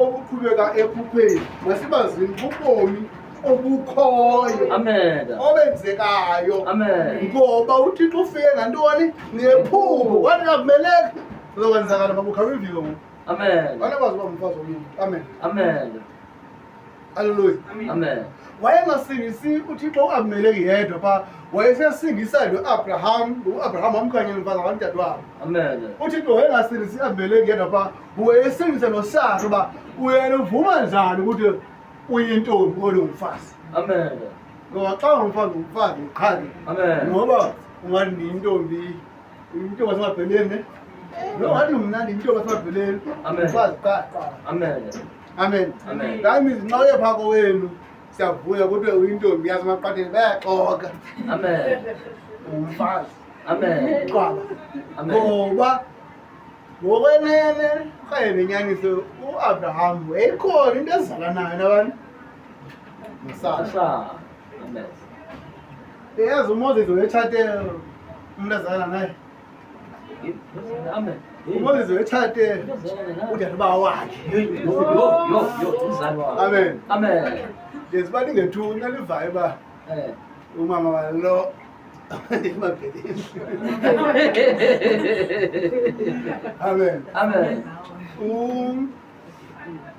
obuqhubeka ephupheni masibazini ubomi obukhoyo Amen. obenzekayo Amen. ngoba uThixo ufike ngantoni nephupho wathi akumeleki uzokwenzakala ngoba ukhabe iviko ngoku Amen. banakwazi uba umfazi womuntu amen Amen. haleluya Amen. wayengasingisi uThixo ungameleki yedwa pha wayesesingisa lo-Abraham u-Abraham wamkhanyela umfazi wakadadewabo Amen. uThixo wayengasingisi ameleki yedwa pha wayesingisa noSara uba uyena uvuma njani ukuthi uyintombi olungumfazi Amen. ngoba xa ungumfazi uqhale Amen. ngoba ungathi ndiyintombi asemabheleni nongathi mnandi intombi asemabheleni Amen. umfazi qala Amen. amen Amen. that means nxa uye phako wenu siyavuya ukuthi uyintombi yasemaqatheni bayaxoka Amen. umfazi Amen. qala Amen. ngoba ngokwenene okanye nenyaniso u-Abraham wayekhona into ezalanayo nabantu nosara Asa. Amen. yazi uMoses wayethathe umuntu azalana naye Amen. uMoses wayethathe udadewabo wakhe Yo, uzalwa. amen Amen. yes balingethunya livayo uba Eh. umama walo emabheleni amen Amen.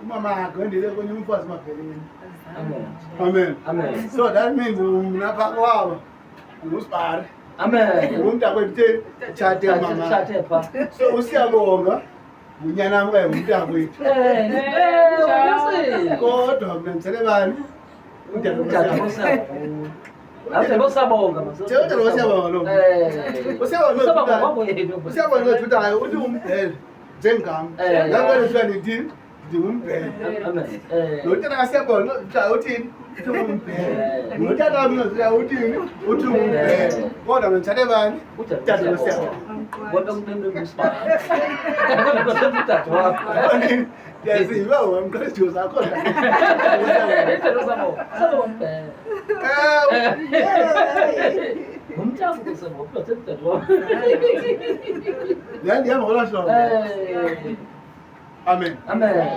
umama akhe wendele kwenye umfazi emabheleni Amen. amen Amen. so that means mna phako wabo ngusibhari Amen. umuntu akwethe uthathe mama Chathe pha. so usiyabonga unyana wami umuntu akwethu kodwa mina ngithele bani Udade usabonga. Awuthe losabonga mase. Udade usabonga lo. Usabonga kwabo yena. usiyabona ukuthi hayi uthi umbhele njengami ngakho nje ndithini ndingumbhele Amen. notata kasiyabona uthini uthi umbhele notata wami uthini uthi umbhele kodwa mina ngithele bani udade usiyabona Kodwa kunembe musipha. Kodwa utata wakho. yaziva wamqesho zakho Ngumntango kusebona utata wakho. ndihamba ngolaa hlobo amen Amen.